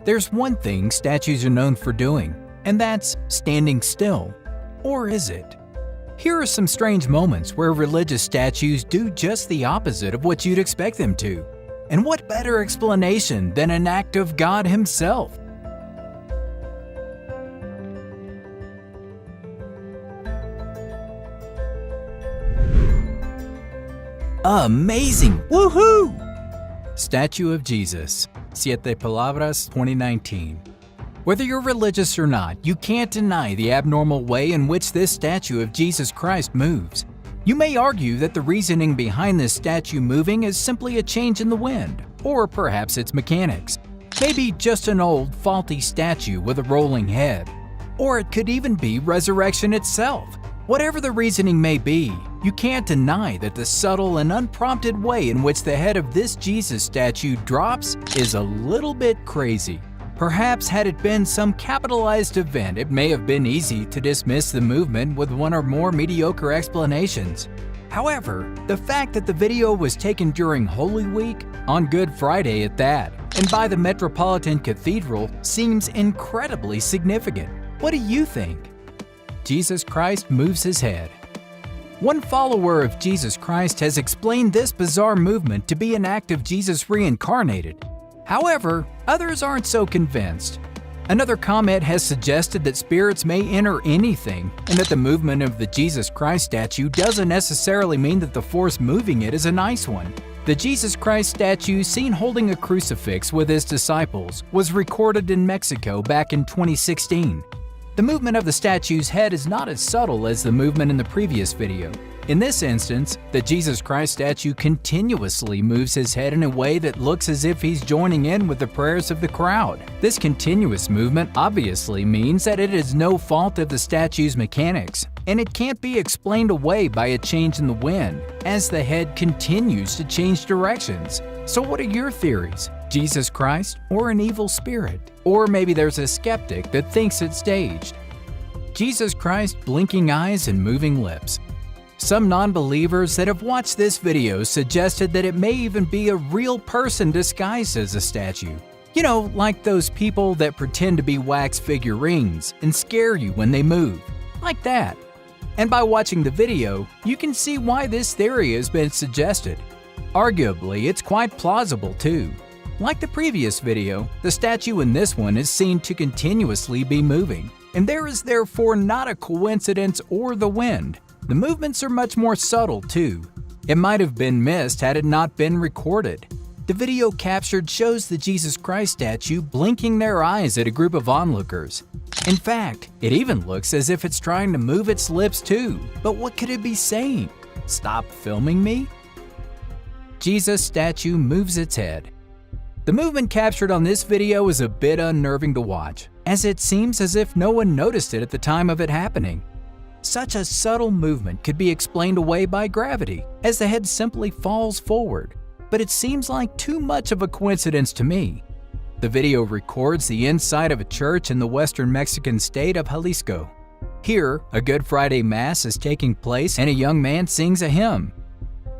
There's one thing statues are known for doing, and that's standing still. Or is it? Here are some strange moments where religious statues do just the opposite of what you'd expect them to. And what better explanation than an act of God Himself? Amazing! Woohoo! Statue of Jesus, Siete Palabras 2019. Whether you're religious or not, you can't deny the abnormal way in which this statue of Jesus Christ moves. You may argue that the reasoning behind this statue moving is simply a change in the wind, or perhaps its mechanics. Maybe just an old, faulty statue with a rolling head. Or it could even be resurrection itself. Whatever the reasoning may be, you can't deny that the subtle and unprompted way in which the head of this Jesus statue drops is a little bit crazy. Perhaps had it been some capitalized event, it may have been easy to dismiss the movement with one or more mediocre explanations. However, the fact that the video was taken during Holy Week, on Good Friday at that, and by the Metropolitan Cathedral seems incredibly significant. What do you think? Jesus Christ moves his head. One follower of Jesus Christ has explained this bizarre movement to be an act of Jesus reincarnated. However, others aren't so convinced. Another comment has suggested that spirits may enter anything, and that the movement of the Jesus Christ statue doesn't necessarily mean that the force moving it is a nice one. The Jesus Christ statue, seen holding a crucifix with his disciples, was recorded in Mexico back in 2016. The movement of the statue's head is not as subtle as the movement in the previous video. In this instance, the Jesus Christ statue continuously moves his head in a way that looks as if he's joining in with the prayers of the crowd. This continuous movement obviously means that it is no fault of the statue's mechanics, and it can't be explained away by a change in the wind, as the head continues to change directions. So what are your theories? Jesus Christ or an evil spirit? Or maybe there's a skeptic that thinks it's staged. Jesus Christ blinking eyes and moving lips. Some non-believers that have watched this video suggested that it may even be a real person disguised as a statue. You know, like those people that pretend to be wax figurines and scare you when they move. Like that. And by watching the video, you can see why this theory has been suggested. Arguably, it's quite plausible too. Like the previous video, the statue in this one is seen to continuously be moving, and there is therefore not a coincidence or the wind. The movements are much more subtle too. It might have been missed had it not been recorded. The video captured shows the Jesus Christ statue blinking their eyes at a group of onlookers. In fact, it even looks as if it's trying to move its lips too. But what could it be saying? Stop filming me? Jesus statue moves its head. The movement captured on this video is a bit unnerving to watch, as it seems as if no one noticed it at the time of it happening. Such a subtle movement could be explained away by gravity, as the head simply falls forward, but it seems like too much of a coincidence to me. The video records the inside of a church in the western Mexican state of Jalisco. Here, a Good Friday Mass is taking place and a young man sings a hymn.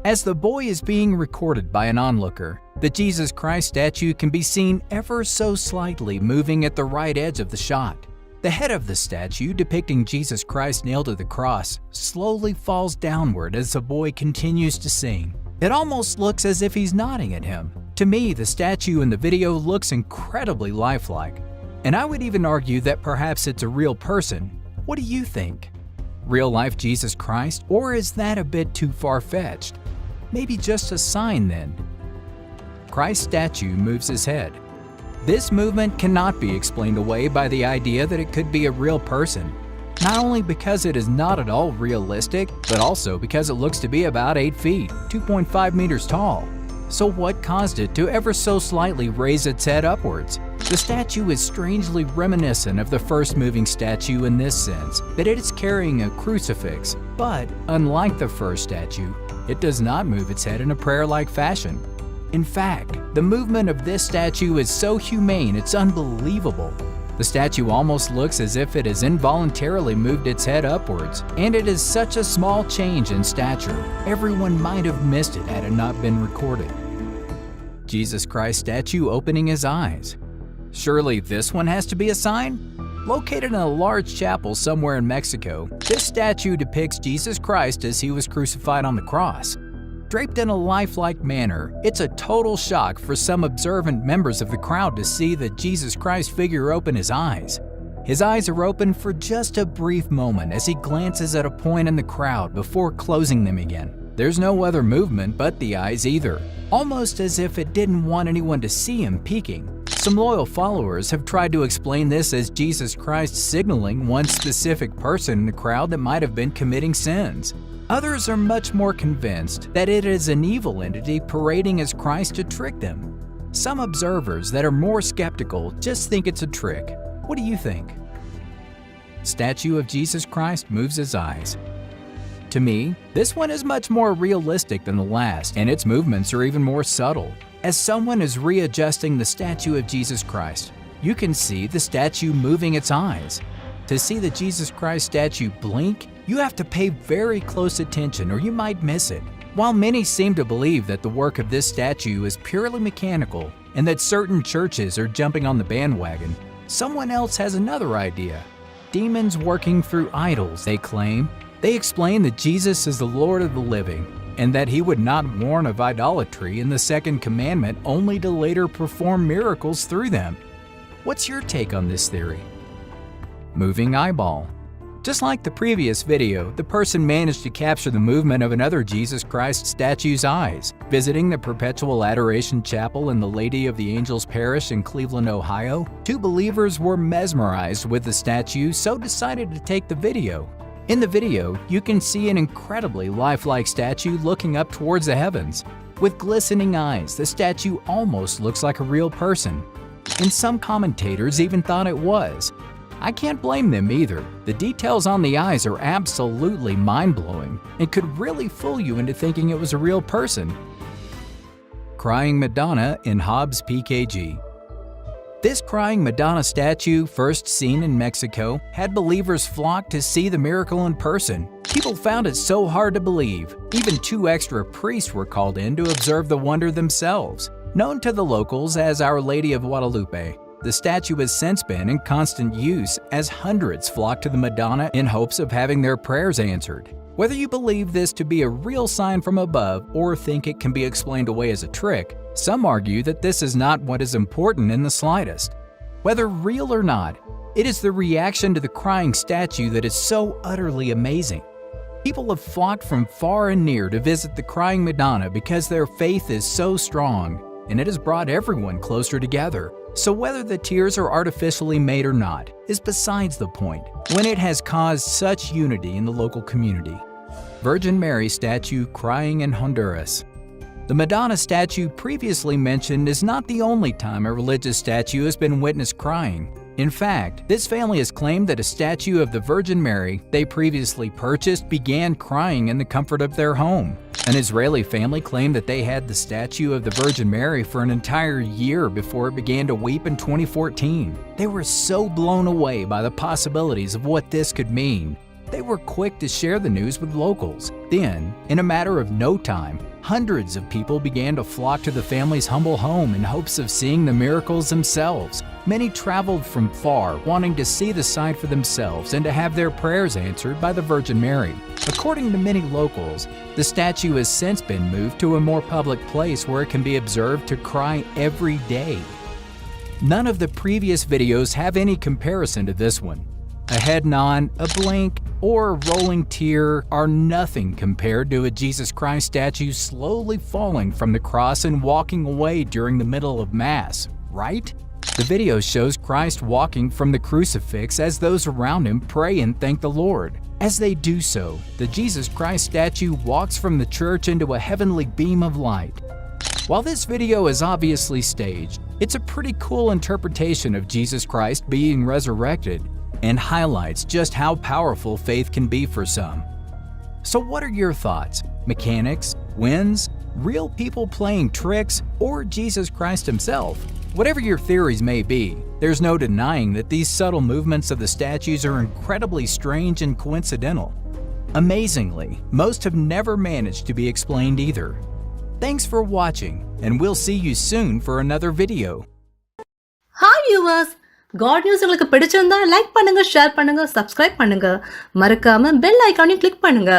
As the boy is being recorded by an onlooker, the Jesus Christ statue can be seen ever so slightly moving at the right edge of the shot. The head of the statue, depicting Jesus Christ nailed to the cross, slowly falls downward as the boy continues to sing. It almost looks as if he's nodding at him. To me, the statue in the video looks incredibly lifelike, and I would even argue that perhaps it's a real person. What do you think? Real-life Jesus Christ, or is that a bit too far-fetched? Maybe just a sign then. Christ statue moves his head. This movement cannot be explained away by the idea that it could be a real person, not only because it is not at all realistic, but also because it looks to be about 8 feet, 2.5 meters tall. So what caused it to ever so slightly raise its head upwards? The statue is strangely reminiscent of the first moving statue in this sense, that it is carrying a crucifix, but unlike the first statue, it does not move its head in a prayer-like fashion. In fact, the movement of this statue is so humane it's unbelievable. The statue almost looks as if it has involuntarily moved its head upwards, and it is such a small change in stature, everyone might have missed it had it not been recorded. Jesus Christ statue opening his eyes. Surely this one has to be a sign? Located in a large chapel somewhere in Mexico, this statue depicts Jesus Christ as he was crucified on the cross. Draped in a lifelike manner, it's a total shock for some observant members of the crowd to see the Jesus Christ figure open his eyes. His eyes are open for just a brief moment as he glances at a point in the crowd before closing them again. There's no other movement but the eyes either, almost as if it didn't want anyone to see him peeking. Some loyal followers have tried to explain this as Jesus Christ signaling one specific person in the crowd that might have been committing sins. Others are much more convinced that it is an evil entity parading as Christ to trick them. Some observers that are more skeptical just think it's a trick. What do you think? Statue of Jesus Christ moves his eyes. To me, this one is much more realistic than the last, and its movements are even more subtle. As someone is readjusting the statue of Jesus Christ, you can see the statue moving its eyes. To see the Jesus Christ statue blink, you have to pay very close attention or you might miss it. While many seem to believe that the work of this statue is purely mechanical and that certain churches are jumping on the bandwagon, someone else has another idea. Demons working through idols, they claim. They explain that Jesus is the Lord of the living, and that he would not warn of idolatry in the second commandment only to later perform miracles through them. What's your take on this theory? Moving eyeball. Just like the previous video, the person managed to capture the movement of another Jesus Christ statue's eyes. Visiting the Perpetual Adoration Chapel in the Lady of the Angels Parish in Cleveland, Ohio, two believers were mesmerized with the statue, so decided to take the video. In the video, you can see an incredibly lifelike statue looking up towards the heavens. With glistening eyes, the statue almost looks like a real person. And some commentators even thought it was. I can't blame them either. The details on the eyes are absolutely mind-blowing and could really fool you into thinking it was a real person. Crying Madonna in Hobbs PKG. This crying Madonna statue, first seen in Mexico, had believers flock to see the miracle in person. People found it so hard to believe. Even 2 extra priests were called in to observe the wonder themselves. Known to the locals as Our Lady of Guadalupe, the statue has since been in constant use as hundreds flock to the Madonna in hopes of having their prayers answered. Whether you believe this to be a real sign from above or think it can be explained away as a trick, some argue that this is not what is important in the slightest. Whether real or not, it is the reaction to the crying statue that is so utterly amazing. People have flocked from far and near to visit the crying Madonna because their faith is so strong, and it has brought everyone closer together. So whether the tears are artificially made or not is besides the point, when it has caused such unity in the local community. Virgin Mary statue crying in Honduras. The Madonna statue previously mentioned is not the only time a religious statue has been witnessed crying. In fact, this family has claimed that a statue of the Virgin Mary they previously purchased began crying in the comfort of their home. An Israeli family claimed that they had the statue of the Virgin Mary for an entire year before it began to weep in 2014. They were so blown away by the possibilities of what this could mean. They were quick to share the news with locals. Then, in a matter of no time, hundreds of people began to flock to the family's humble home in hopes of seeing the miracles themselves. Many traveled from far, wanting to see the sight for themselves and to have their prayers answered by the Virgin Mary. According to many locals, the statue has since been moved to a more public place where it can be observed to cry every day. None of the previous videos have any comparison to this one. A head nod, a blink, or a rolling tear are nothing compared to a Jesus Christ statue slowly falling from the cross and walking away during the middle of Mass, right? The video shows Christ walking from the crucifix as those around him pray and thank the Lord. As they do so, the Jesus Christ statue walks from the church into a heavenly beam of light. While this video is obviously staged, it's a pretty cool interpretation of Jesus Christ being resurrected and highlights just how powerful faith can be for some. So what are your thoughts? Mechanics? Winds? Real people playing tricks? Or Jesus Christ himself? Whatever your theories may be, there's no denying that these subtle movements of the statues are incredibly strange and coincidental. Amazingly, most have never managed to be explained either. Thanks for watching, and we'll see you soon for another video. Hi viewers, good news உங்களுக்கு பிடிச்சிருந்தா like பண்ணுங்க, share பண்ணுங்க, subscribe பண்ணுங்க. மறக்காம bell ஐகானையும் click பண்ணுங்க.